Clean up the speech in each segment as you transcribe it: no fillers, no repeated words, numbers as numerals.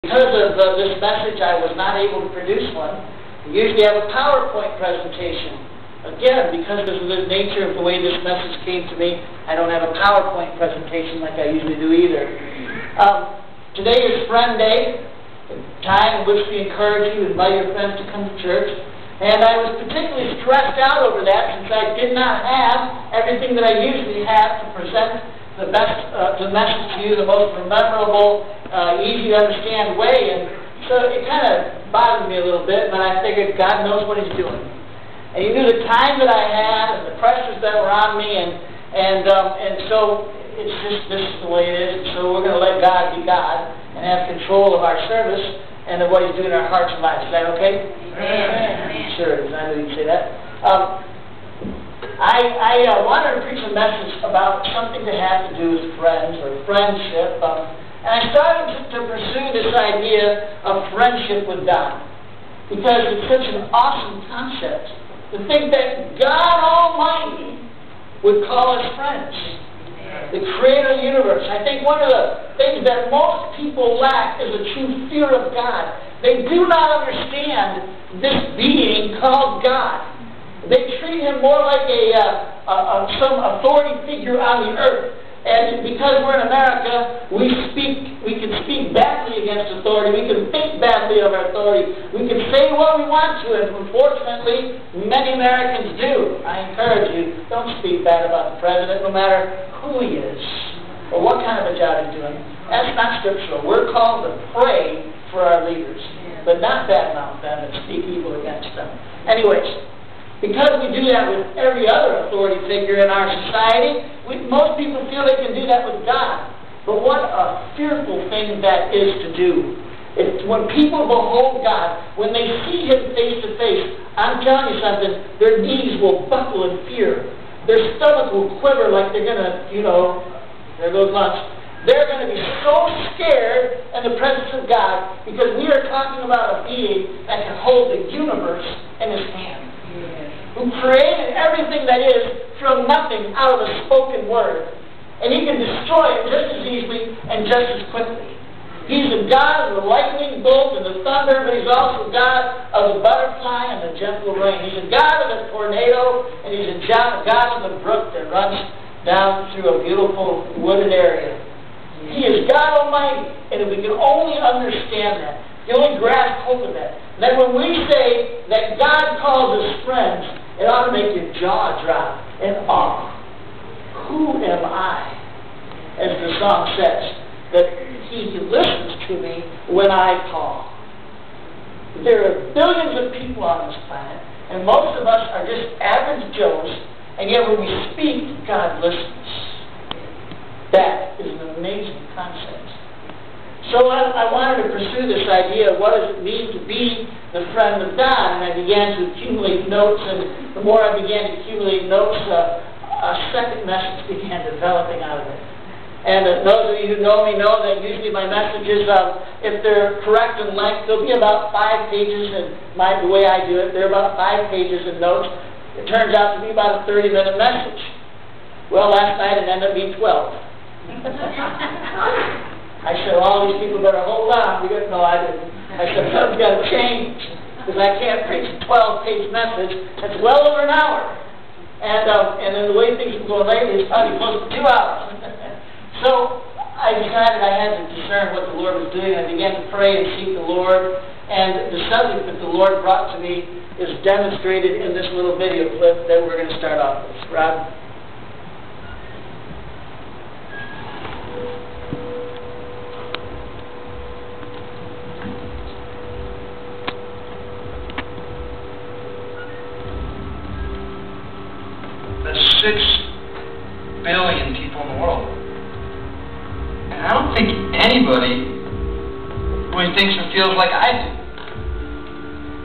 Because of this message, I was not able to produce one. We usually have a PowerPoint presentation. Again, because of the nature of the way this message came to me, I don't have a PowerPoint presentation like I usually do either. Today is Friend Day, a time in which we encourage you to invite your friends to come to church. And I was particularly stressed out over that since I did not have everything that I usually have to present the best the message to you, the most memorable, easy to understand way. And so it kind of bothered me a little bit, but I figured God knows what He's doing. And He knew the time that I had and the pressures that were on me, and so it's just this is the way it is. And so we're going to let God be God and have control of our service and of what He's doing in our hearts and lives. Is that okay? Amen. Sure, I knew you'd say that. I wanted to preach a message about something that had to do with friends or friendship. And I started to pursue this idea of friendship with God, because it's such an awesome concept to think that God Almighty would call us friends, the Creator of the universe. I think one of the things that most people lack is a true fear of God. They do not understand this being called God. They treat Him more like some authority figure on the earth. And because we're in America, we can speak badly against authority. We can think badly of our authority. We can say what we want to, and unfortunately, many Americans do. I encourage you, don't speak bad about the president, no matter who he is or what kind of a job he's doing. That's not scriptural. We're called to pray for our leaders, but not badmouth them and speak evil against them. Anyways, because we do that with every other authority figure in our society, most people feel they can do that with God. But what a fearful thing that is to do. When people behold God, when they see Him face to face, I'm telling you something, their knees will buckle in fear. Their stomach will quiver like they're going to, there goes lunch. They're going to be so scared in the presence of God, because we are talking about a being that can hold the universe in His hand, who created everything that is from nothing out of a spoken word. And He can destroy it just as easily and just as quickly. He's the God of the lightning bolt and the thunder, but He's also God of the butterfly and the gentle rain. He's a God of the tornado, and He's a God of the brook that runs down through a beautiful wooded area. He is God Almighty, and if we can only understand that, you only grasp hold of that, then when we say that God calls us friends, it ought to make your jaw drop in awe. Who am I? As the song says, that He listens to me when I call. There are billions of people on this planet, and most of us are just average Joes, and yet when we speak, God listens. That is an amazing concept. So I wanted to pursue this idea of what does it mean to be the friend of God, and I began to accumulate notes, and the more I began to accumulate notes, a second message began developing out of it. And those of you who know me know that usually my messages, if they're correct in length, they'll be about 5 pages, and the way I do it, they're about 5 pages in notes. It turns out to be about a 30-minute message. Well, last night it ended up being 12. I said, all these people better hold on. No, I didn't. I said, something's got to change, because I can't preach a 12-page message. That's well over an hour. And then the way things have been going lately, it's probably close to 2 hours. So I decided I had to discern what the Lord was doing. I began to pray and seek the Lord. And the subject that the Lord brought to me is demonstrated in this little video clip that we're going to start off with. Rob? There's 6 billion people in the world. And I don't think anybody really thinks or feels like I do.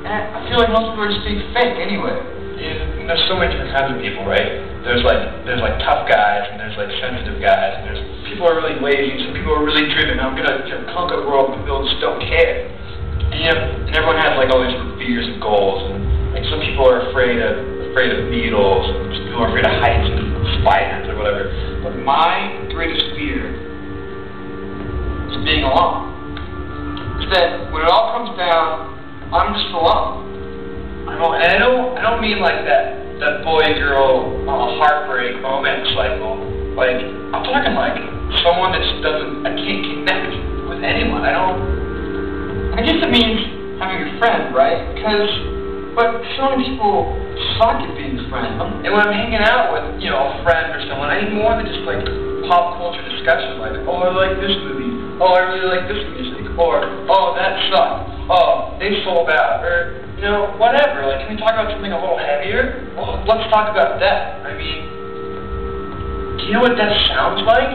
And I feel like most people just speak fake anyway. Yeah, there's so many different kinds of people, right? There's like tough guys, and there's like sensitive guys, and there's people who are really lazy, some people are really driven. I'm gonna conquer the world, and people just don't care. And everyone has like all these fears and goals, and like some people are afraid of needles, and some people are afraid of heights and spiders or whatever. But my greatest fear is being alone. It's that when it all comes down, I'm just alone. I don't mean like that boy-girl heartbreak romance cycle. Like, I'm talking like someone that just I can't connect with anyone. I guess it means having a friend, right? But so many people suck at being friends. And when I'm hanging out with, you know, a friend or someone, I need more than just like pop culture discussion, like, oh, I like this movie, oh, I really like this music, or, oh, that sucked, oh, they sold out, or, you know, whatever. Like, can we talk about something a little heavier? Well, let's talk about that. I mean, do you know what that sounds like?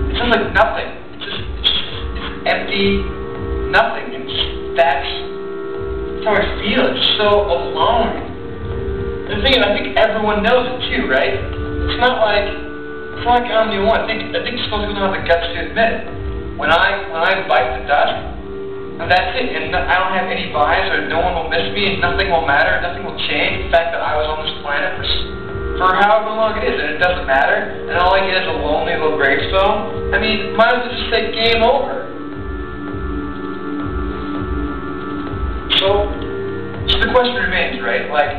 It sounds like nothing. It's empty nothing. That's how I feel. It's so alone. And the thing is, I think everyone knows it too, right? It's not like I'm the only one. I think most people don't have the guts to admit it. When I bite the dust, and that's it. And I don't have any bias, or no one will miss me, and nothing will matter, nothing will change. The fact that I was on this planet for however long it is, and it doesn't matter, and all I get is a lonely little gravestone. I mean, might as well just say game over. So the question remains, right? Like,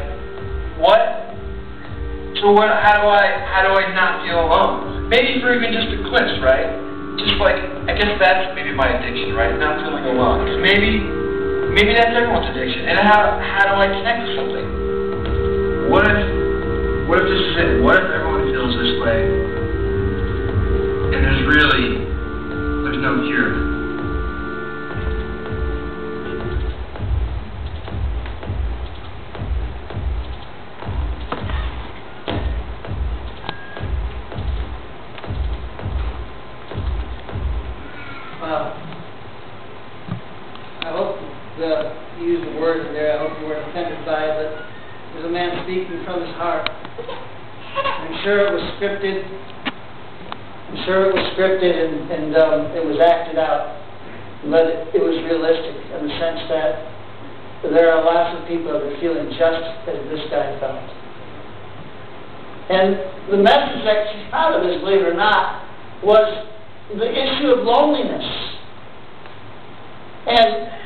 how do I not feel alone? Maybe for even just a glimpse, right? Just like, I guess that's maybe my addiction, right? Not feeling alone. Because maybe that's everyone's addiction. And how do I connect with something? What if this is it? What if everyone feels this way? And there's no cure? I hope you used the word in there. I hope you weren't offended by it, but there's a man speaking from his heart. I'm sure it was scripted. I'm sure it was scripted and it was acted out, but it was realistic in the sense that there are lots of people that are feeling just as this guy felt. And the message that came out of this, believe it or not, was the issue of loneliness. And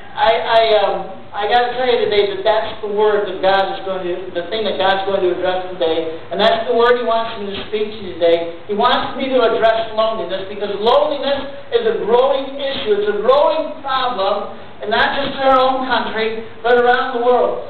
I got to tell you today that that's the word that the thing that God's going to address today, and that's the word He wants me to speak to you today. He wants me to address loneliness, because loneliness is a growing issue. It's a growing problem, and not just in our own country, but around the world.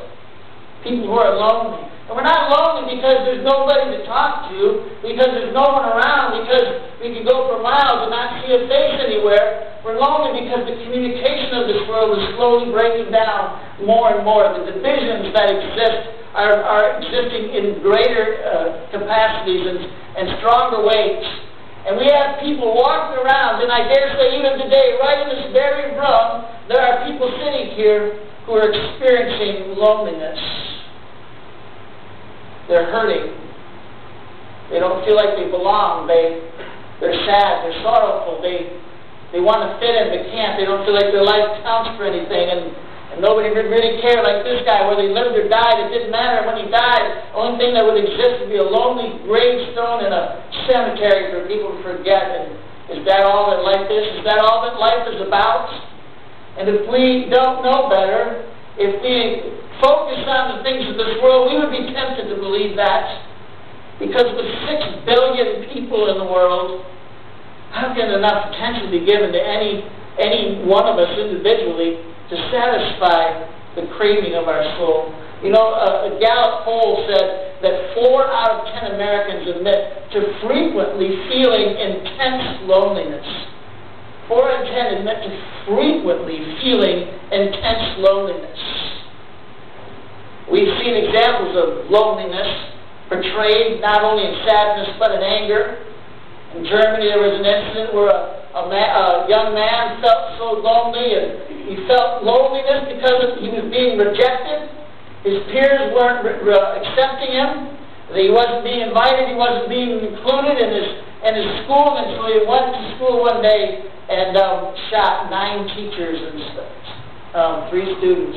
People who are lonely. And we're not lonely because there's nobody to talk to, because there's no one around, because we can go for miles and not see a face anywhere. We're lonely because the communication of this world is slowly breaking down more and more. The divisions that exist are existing in greater capacities and stronger ways. And we have people walking around, and I dare say even today, right in this very room, there are people sitting here who are experiencing loneliness. They're hurting. They don't feel like they belong. They're sad. They're sorrowful. They want to fit in but can't. They don't feel like their life counts for anything. And nobody would really care, like this guy, whether he lived or died. It didn't matter. When he died, the only thing that would exist would be a lonely gravestone in a cemetery for people to forget. And is that all that life is? Is that all that life is about? And if we don't know better, if we focus on the things of this world, we would be tempted to believe that. Because with 6 billion people in the world, how can enough attention be given to any one of us individually to satisfy the craving of our soul? You know, a Gallup poll said that 4 out of 10 Americans admit to frequently feeling intense loneliness. 4 out of 10 admit to frequently feeling intense loneliness. We've seen examples of loneliness portrayed not only in sadness but in anger. In Germany, there was an incident where a young man felt so lonely, and he felt loneliness because he was being rejected. His peers weren't accepting him. He wasn't being invited. He wasn't being included in his school, and so he went to school one day and shot 9 teachers and 3 students.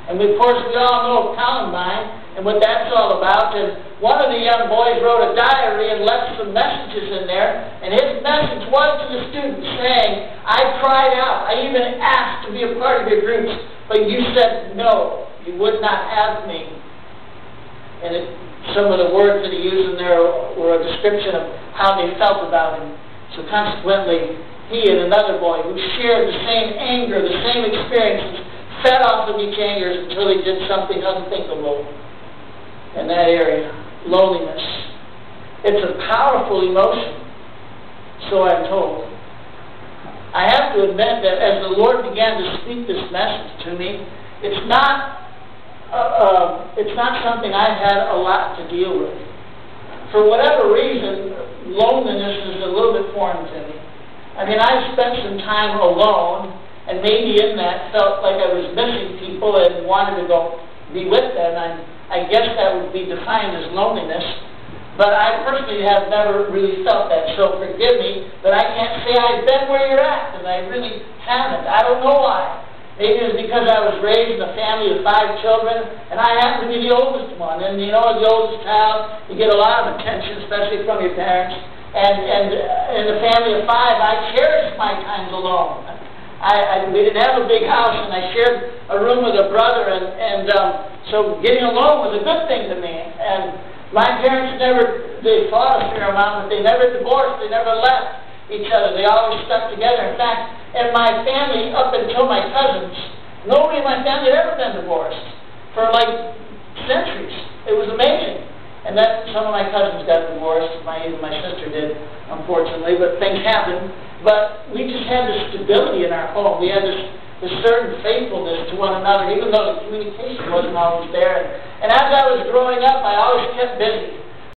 And of course, we all know of Columbine. and what that's all about. And one of the young boys wrote a diary and left some messages in there, and his message was to the students saying, I cried out, I even asked to be a part of your groups, but you said no, you would not have me. And some of the words that he used in there were a description of how they felt about him. So consequently, he and another boy who shared the same anger, the same experiences, fed off of each anger until he did something unthinkable in that area. Loneliness. It's a powerful emotion, so I'm told. I have to admit that as the Lord began to speak this message to me, it's not something I've had a lot to deal with. For whatever reason, loneliness is a little bit foreign to me. I mean, I've spent some time alone, and maybe in that felt like I was missing people and wanted to go be with them. I guess that would be defined as loneliness. But I personally have never really felt that. So forgive me, but I can't say I've been where you're at, and I really haven't. I don't know why. Maybe it's because I was raised in a family of 5 children, and I happen to be the oldest one. And you know, as the oldest child, you get a lot of attention, especially from your parents. And in a family of 5, I cherished my times alone. We didn't have a big house, and I shared a room with a brother, and so getting alone was a good thing to me. And my parents they fought a fair amount, but they never divorced, they never left each other. They always stuck together. In fact, in my family, up until my cousins, nobody in my family had ever been divorced for like centuries. It was amazing. And then some of my cousins got divorced. Even my sister did, unfortunately, but things happened. But we just had this stability in our home. We had this certain faithfulness to one another, even though the communication wasn't always there. And as I was growing up, I always kept busy.